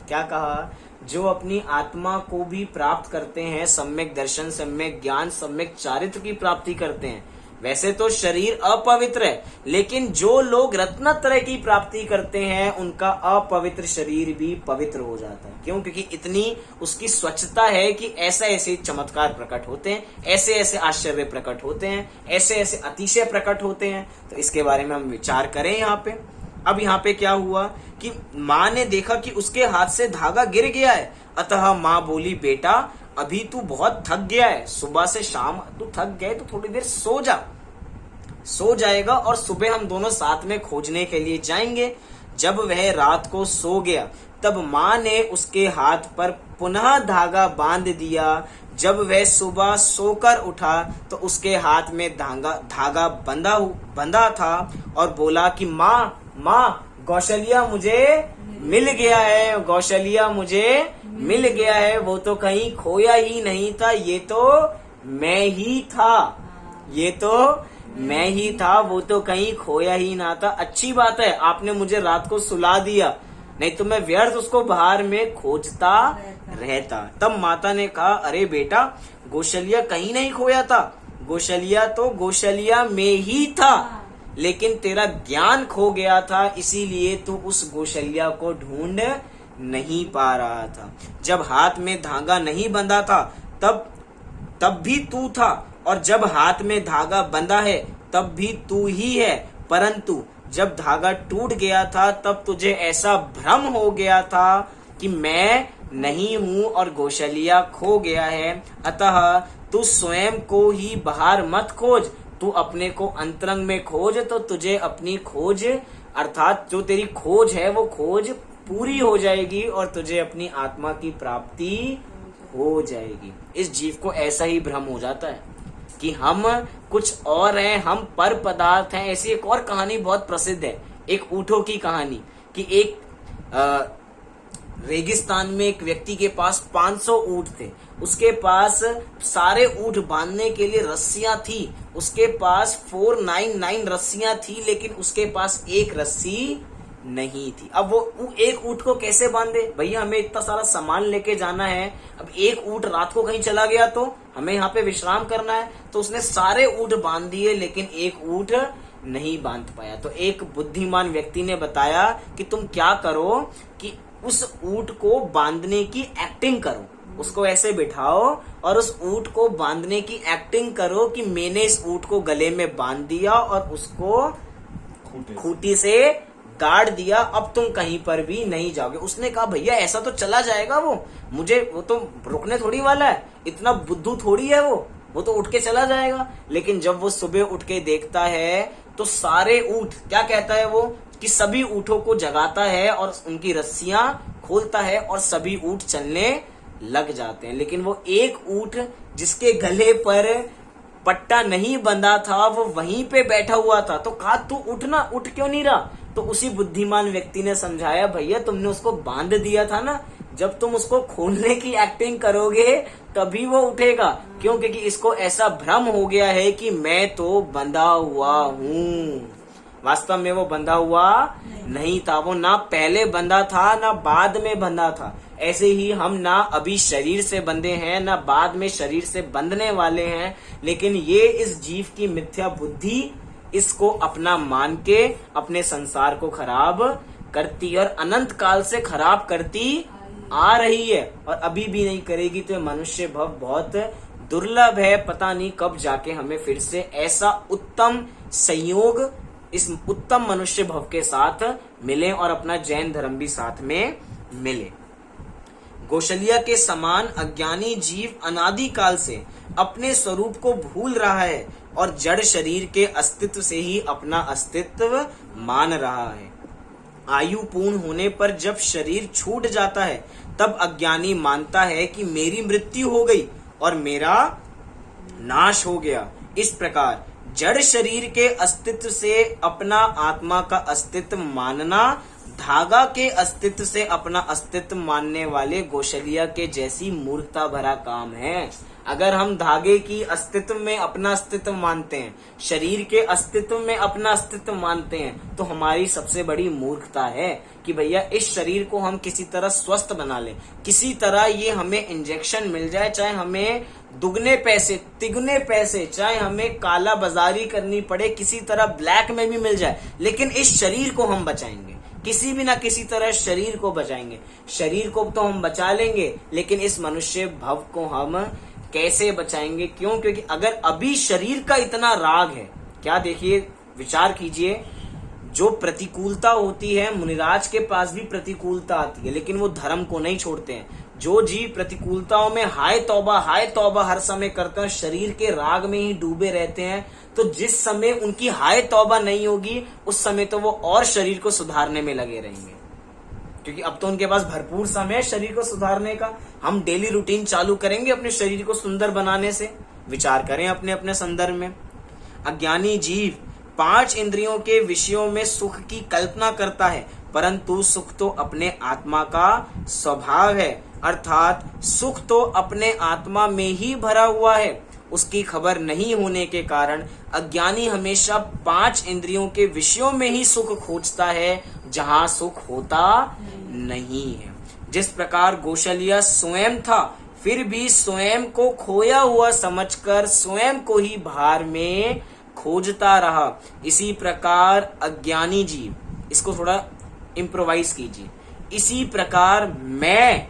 क्या कहा? जो अपनी आत्मा को भी प्राप्त करते हैं, सम्यक दर्शन, सम्यक ज्ञान, सम्यक चारित्र की प्राप्ति करते हैं। वैसे तो शरीर अपवित्र है, लेकिन जो लोग रत्नत्रय की प्राप्ति करते हैं, उनका अपवित्र शरीर भी पवित्र हो जाता है। क्यों? क्योंकि इतनी उसकी स्वच्छता है कि ऐसे ऐसे चमत्कार प्रकट होते हैं, ऐसे ऐसे आश्चर्य प्रकट होते हैं, ऐसे ऐसे अतिशय प्रकट होते हैं। तो इसके बारे में हम विचार करें यहाँ पे। अब यहाँ पे क्या हुआ कि माँ ने देखा कि उसके हाथ से धागा गिर गया है। अतः माँ बोली, बेटा अभी तू बहुत थक गया है, सुबह से शाम तू थक गया, तो थोड़ी देर सो जा। सो जाएगा और सुबह हम दोनों साथ में खोजने के लिए जाएंगे। जब वह रात को सो गया तब माँ ने उसके हाथ पर पुनः धागा बांध दिया। जब वह सुबह सोकर उठा तो उसके हाथ में धागा बंधा था और बोला कि माँ कौशल्या मुझे मिल गया है, कौशल्या मुझे मिल गया है। वो तो कहीं खोया ही नहीं था, ये तो मैं ही था, ये तो मैं ही था, वो तो कहीं खोया ही ना था। अच्छी बात है, आपने मुझे रात को सुला दिया, नहीं तो मैं व्यर्थ उसको बाहर में खोजता रहता। तब माता ने कहा, अरे बेटा, कौशल्या कहीं नहीं खोया था, कौशल्या तो कौशल्या में ही था, लेकिन तेरा ज्ञान खो गया था, इसीलिए तू उस कौशल्या को ढूंढ नहीं पा रहा था। जब हाथ में धागा नहीं बंधा था तब भी तू था, और जब हाथ में धागा बंधा है तब भी तू ही है। परंतु जब धागा टूट गया था तब तुझे ऐसा भ्रम हो गया था कि मैं नहीं हूँ और कौशल्या खो गया है। अतः तू स्वयं को ही बाहर मत खोज, तू अपने को अंतरंग में खोज, तो तुझे अपनी खोज अर्थात जो तेरी खोज है वो खोज पूरी हो जाएगी और तुझे अपनी आत्मा की प्राप्ति हो जाएगी। इस जीव को ऐसा ही भ्रम हो जाता है कि हम कुछ और हैं, हम पर पदार्थ हैं। ऐसी एक और कहानी बहुत प्रसिद्ध है, एक ऊँटों की कहानी, कि एक रेगिस्तान में एक व्यक्ति के पास 500 ऊँट थे उसके पास सारे ऊंट बांधने के लिए रस्सियां थी, उसके पास 499 रस्सियां थी, लेकिन उसके पास एक रस्सी नहीं थी। अब वो एक ऊंट को कैसे बांधे? भैया हमें इतना सारा सामान लेके जाना है, अब एक ऊंट रात को कहीं चला गया तो हमें यहाँ पे विश्राम करना है, तो उसने सारे ऊंट बांध दिए लेकिन एक ऊंट नहीं बांध पाया। तो एक बुद्धिमान व्यक्ति ने बताया कि तुम क्या करो कि उस ऊंट को बांधने की एक्टिंग करो, उसको ऐसे बिठाओ और उस ऊंट को बांधने की एक्टिंग करो कि मैंने इस ऊंट को गले में बांध दिया और उसको खूंटी से गाड़ दिया, अब तुम कहीं पर भी नहीं जाओगे। उसने कहा भैया ऐसा तो चला जाएगा, वो तो रुकने थोड़ी वाला है, इतना बुद्धू थोड़ी है वो तो उठ के चला जाएगा। लेकिन जब वो सुबह उठ के देखता है तो सारे ऊंट, क्या कहता है वो, कि सभी ऊंटों को जगाता है और उनकी रस्सियां खोलता है और सभी ऊंट चलने लग जाते हैं। लेकिन वो एक ऊंट जिसके गले पर पट्टा नहीं बंधा था वो वहीं पे बैठा हुआ था। तो कहा तू उठना, उठ क्यों नहीं रहा? तो उसी बुद्धिमान व्यक्ति ने समझाया भैया तुमने उसको बांध दिया था ना, जब तुम उसको खोलने की एक्टिंग करोगे तभी वो उठेगा। क्यों? क्योंकि इसको ऐसा भ्रम हो गया है कि मैं तो बंधा हुआ हूँ। वास्तव में वो बंधा हुआ नहीं था, वो ना पहले बंधा था ना बाद में बंधा था। ऐसे ही हम ना अभी शरीर से बंधे हैं ना बाद में शरीर से बंधने वाले हैं, लेकिन ये इस जीव की मिथ्या बुद्धि इसको अपना मान के अपने संसार को खराब करती और अनंत काल से खराब करती आ रही है और अभी भी नहीं करेगी। तो मनुष्य भव बहुत दुर्लभ है, पता नहीं कब जाके हमें फिर से ऐसा उत्तम संयोग इस उत्तम मनुष्य भव के साथ मिले और अपना जैन धर्म भी साथ में मिले। कौशल्या के समान अज्ञानी जीव अनादि काल से अपने स्वरूप को भूल रहा है और जड़ शरीर के अस्तित्व से ही अपना अस्तित्व मान रहा है। आयु पूर्ण होने पर जब शरीर छूट जाता है तब अज्ञानी मानता है कि मेरी मृत्यु हो गई और मेरा नाश हो गया। इस प्रकार जड़ शरीर के अस्तित्व से अपना आत्मा का अस्तित्व मानना धागा के अस्तित्व से अपना अस्तित्व मानने वाले कौशल्या के जैसी मूर्खता भरा काम है। अगर हम धागे की अस्तित्व में अपना अस्तित्व मानते हैं, शरीर के अस्तित्व में अपना अस्तित्व मानते हैं, तो हमारी सबसे बड़ी मूर्खता है कि भैया इस शरीर को हम किसी तरह स्वस्थ बना लें, किसी तरह ये हमें इंजेक्शन मिल जाए, चाहे हमें दुगने पैसे तिगुने पैसे, चाहे हमें काला बाजारी करनी पड़े, किसी तरह ब्लैक में भी मिल जाए, लेकिन इस शरीर को हम बचाएंगे, किसी भी ना किसी तरह शरीर को बचाएंगे। शरीर को तो हम बचा लेंगे लेकिन इस मनुष्य भव को हम कैसे बचाएंगे? क्यों? क्योंकि अगर अभी शरीर का इतना राग है, क्या देखिए विचार कीजिए, जो प्रतिकूलता होती है, मुनिराज के पास भी प्रतिकूलता आती है लेकिन वो धर्म को नहीं छोड़ते हैं। जो जीव प्रतिकूलताओं में हाय तौबा हर समय करते हैं, शरीर के राग में ही डूबे रहते हैं, तो जिस समय उनकी हाय तौबा नहीं होगी उस समय तो वो और शरीर को सुधारने में लगे रहेंगे, क्योंकि अब तो उनके पास भरपूर समय है शरीर को सुधारने का। हम डेली रूटीन चालू करेंगे अपने शरीर को सुंदर बनाने से। विचार करें अपने अपने संदर्भ में। अज्ञानी जीव 5 इंद्रियों के विषयों में सुख की कल्पना करता है, परंतु सुख तो अपने आत्मा का स्वभाव है, अर्थात सुख तो अपने आत्मा में ही भरा हुआ है। उसकी खबर नहीं होने के कारण अज्ञानी हमेशा 5 इंद्रियों के विषयों में ही सुख खोजता है जहां सुख होता नहीं है। जिस प्रकार कौशल्या स्वयं था फिर भी स्वयं को खोया हुआ समझकर स्वयं को ही भार में खोजता रहा, इसी प्रकार अज्ञानी जीव, इसको थोड़ा इम्प्रोवाइज कीजिए, इसी प्रकार मैं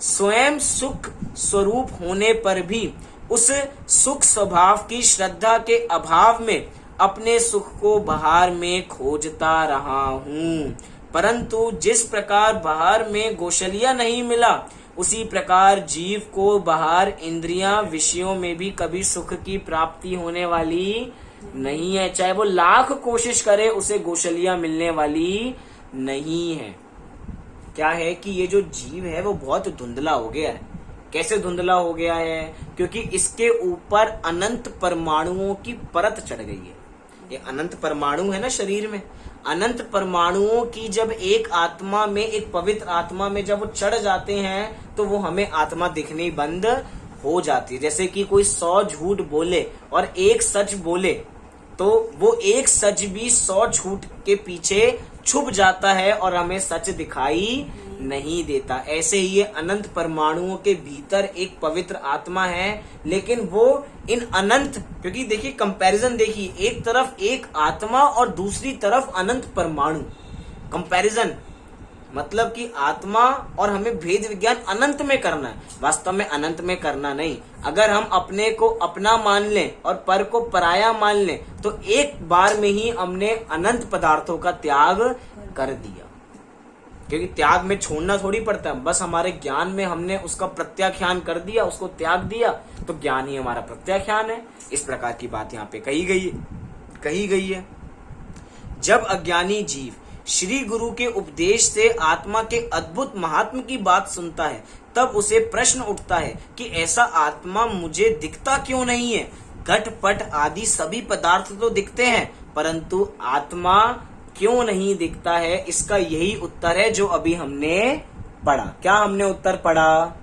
स्वयं सुख स्वरूप होने पर भी उस सुख स्वभाव की श्रद्धा के अभाव में अपने सुख को बाहर में खोजता रहा हूँ। परंतु जिस प्रकार बाहर में कौशल्या नहीं मिला, उसी प्रकार जीव को बाहर इंद्रियां विषयों में भी कभी सुख की प्राप्ति होने वाली नहीं है। चाहे वो लाख कोशिश करे, उसे कौशल्या मिलने वाली नहीं है। क्या है कि ये जो जीव है वो बहुत धुंधला हो गया है। कैसे धुंधला हो गया है? क्योंकि इसके ऊपर अनंत परमाणुओं की परत चढ़ गई है। ये अनंत परमाणु है ना शरीर में, अनंत परमाणुओं की जब एक आत्मा में, एक पवित्र आत्मा में जब वो चढ़ जाते हैं तो वो हमें आत्मा दिखनी बंद हो जाती है। जैसे कि कोई 100 झूठ बोले और एक सच बोले, तो वो एक सच भी 100 झूठ के पीछे छुप जाता है और हमें सच दिखाई नहीं देता। ऐसे ही ये अनंत परमाणुओं के भीतर एक पवित्र आत्मा है, लेकिन वो इन अनंत, क्योंकि देखिए कंपैरिजन देखिए, एक तरफ एक आत्मा और दूसरी तरफ अनंत परमाणु, कंपैरिजन मतलब कि आत्मा और हमें भेद विज्ञान अनंत में करना है, वास्तव में अनंत में करना नहीं। अगर हम अपने को अपना मान लें और पर को पराया मान लें तो एक बार में ही हमने अनंत पदार्थों का त्याग कर दिया, क्योंकि त्याग में छोड़ना थोड़ी पड़ता है, बस हमारे ज्ञान में हमने उसका प्रत्याख्यान कर दिया, उसको त्याग दिया, तो ज्ञान ही हमारा प्रत्याख्यान है। इस प्रकार की बात यहाँ पे कही गई है। जब अज्ञानी जीव श्री गुरु के उपदेश से आत्मा के अद्भुत महात्म की बात सुनता है, तब उसे प्रश्न उठता है कि ऐसा आत्मा मुझे दिखता क्यों नहीं है। घट पट आदि सभी पदार्थ तो दिखते हैं, परंतु आत्मा क्यों नहीं दिखता है, इसका यही उत्तर है जो अभी हमने पढ़ा। क्या हमने उत्तर पढ़ा?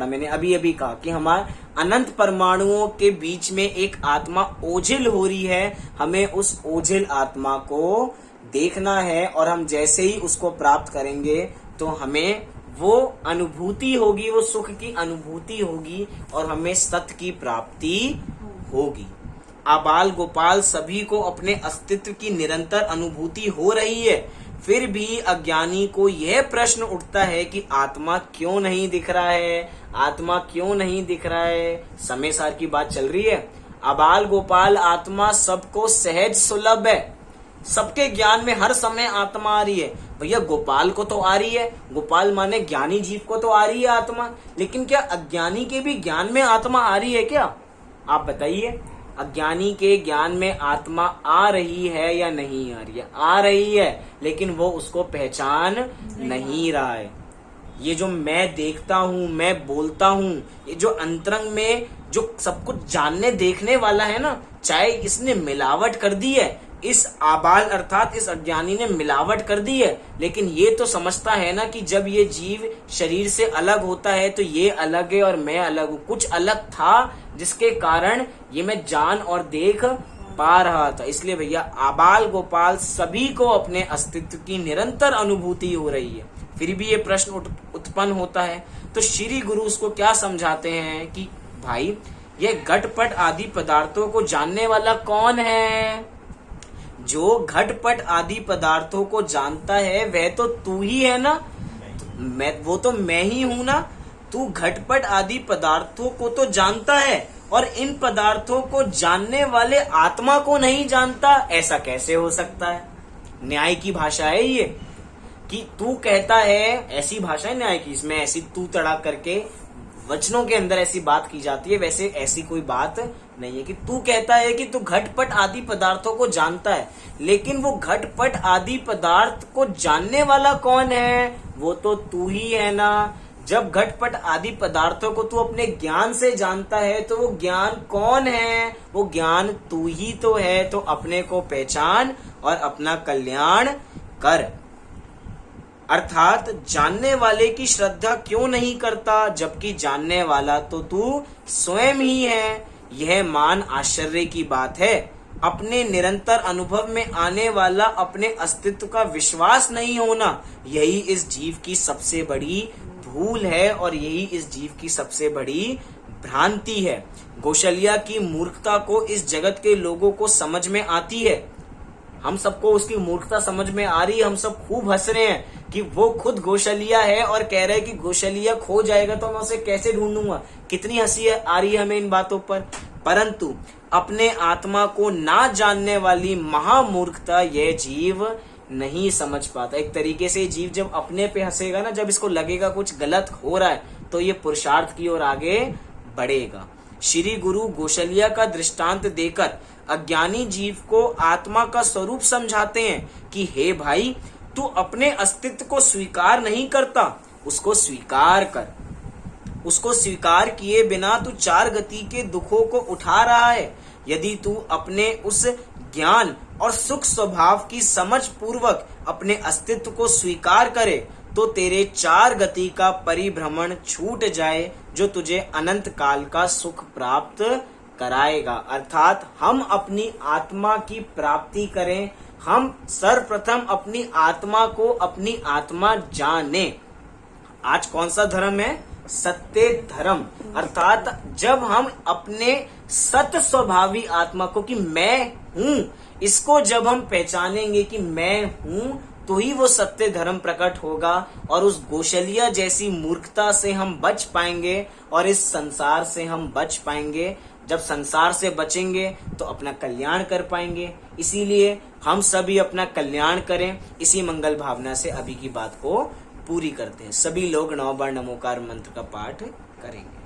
मैंने अभी कहा कि हमारे अनंत परमाणुओं के बीच में एक आत्मा ओझिल हो रही है, हमें उस ओझिल आत्मा को देखना है, और हम जैसे ही उसको प्राप्त करेंगे तो हमें वो अनुभूति होगी, वो सुख की अनुभूति होगी और हमें सत्य की प्राप्ति होगी। आबाल गोपाल सभी को अपने अस्तित्व की निरंतर अनुभूति हो रही है, फिर भी अज्ञानी को यह प्रश्न उठता है कि आत्मा क्यों नहीं दिख रहा है, आत्मा क्यों नहीं दिख रहा है। समय सार की बात चल रही है। आबाल गोपाल आत्मा सबको सहज सुलभ है, सबके ज्ञान में हर समय आत्मा आ रही है। भैया गोपाल को तो आ रही है, गोपाल माने ज्ञानी जीव को तो आ रही है आत्मा, लेकिन क्या अज्ञानी के भी ज्ञान में आत्मा आ रही है क्या? आप बताइए, अज्ञानी के ज्ञान में आत्मा आ रही है या नहीं आ रही है? आ रही है, लेकिन वो उसको पहचान नहीं रहा है। ये जो मैं देखता हूँ, मैं बोलता हूँ, ये जो अंतरंग में जो सब कुछ जानने देखने वाला है ना, चाहे इसने मिलावट कर दी है, इस आबाल अर्थात इस अज्ञानी ने मिलावट कर दी है, लेकिन ये तो समझता है ना कि जब ये जीव शरीर से अलग होता है तो ये अलग है और मैं अलग हूँ। कुछ अलग था जिसके कारण ये मैं जान और देख पा रहा था। इसलिए भैया आबाल गोपाल सभी को अपने अस्तित्व की निरंतर अनुभूति हो रही है, फिर भी ये प्रश्न उत्पन्न होता है। तो श्री गुरु उसको क्या समझाते हैं कि भाई ये घटपट आदि पदार्थों को जानने वाला कौन है? जो घटपट आदि पदार्थों को जानता है वह तो तू ही है ना, वो तो मैं ही हूं ना। तू घटपट आदि पदार्थों को तो जानता है और इन पदार्थों को जानने वाले आत्मा को नहीं जानता, ऐसा कैसे हो सकता है? न्याय की भाषा है ये कि तू कहता है, ऐसी भाषा है न्याय की, इसमें ऐसी तू तड़ा करके वचनों के अंदर ऐसी बात की जाती है, वैसे ऐसी कोई बात नहीं है कि तू कहता है कि तू घटपट आदि पदार्थों को जानता है, लेकिन वो घटपट आदि पदार्थ को जानने वाला कौन है? वो तो तू ही है ना। जब घटपट आदि पदार्थों को तू अपने ज्ञान से जानता है तो वो ज्ञान कौन है? वो ज्ञान तू ही तो है। तो अपने को पहचान और अपना कल्याण कर। अर्थात जानने वाले की श्रद्धा क्यों नहीं करता, जबकि जानने वाला तो तू स्वयं ही है। यह मान आश्चर्य की बात है। अपने निरंतर अनुभव में आने वाला अपने अस्तित्व का विश्वास नहीं होना, यही इस जीव की सबसे बड़ी भूल है और यही इस जीव की सबसे बड़ी भ्रांति है। कौशल्या की मूर्खता को इस जगत के लोगों को समझ में आती है। हम सबको उसकी मूर्खता समझ में आ रही है। हम सब खूब हंस रहे हैं कि वो खुद कौशल्या है और कह रहे हैं कि कौशल्या खो जाएगा तो मैं उसे कैसे ढूंढूंगा। कितनी हंसी आ रही है हमें इन बातों पर। परंतु अपने आत्मा को ना जानने वाली महामूर्खता यह जीव नहीं समझ पाता। एक तरीके से जीव जब अपने पे हंसेगा ना, जब इसको लगेगा कुछ गलत हो रहा है, तो ये पुरुषार्थ की ओर आगे बढ़ेगा। श्री गुरु कौशल्या का दृष्टांत देकर अज्ञानी जीव को आत्मा का स्वरूप समझाते हैं कि हे भाई, तू अपने अस्तित्व को स्वीकार नहीं करता, उसको स्वीकार कर। उसको स्वीकार किए बिना तू चार गति के दुखों को उठा रहा है। यदि तू अपने उस ज्ञान और सुख स्वभाव की समझ पूर्वक अपने अस्तित्व को स्वीकार करे तो तेरे चार गति का परिभ्रमण छूट जाए, जो तुझे अनंत काल का सुख प्राप्त कराएगा। अर्थात हम अपनी आत्मा की प्राप्ति करें, हम सर्वप्रथम अपनी आत्मा को अपनी आत्मा जाने। आज कौन सा धर्म है? सत्य धर्म। अर्थात जब हम अपने सत स्वभावी आत्मा को कि मैं हूं, इसको जब हम पहचानेंगे कि मैं हूं, तो ही वो सत्य धर्म प्रकट होगा और उस गोशलिया जैसी मूर्खता से हम बच पाएंगे और इस संसार से हम बच पाएंगे। जब संसार से बचेंगे तो अपना कल्याण कर पाएंगे। इसीलिए हम सभी अपना कल्याण करें, इसी मंगल भावना से अभी की बात को पूरी करते हैं। सभी लोग 9 बार नमोकार मंत्र का पाठ करेंगे।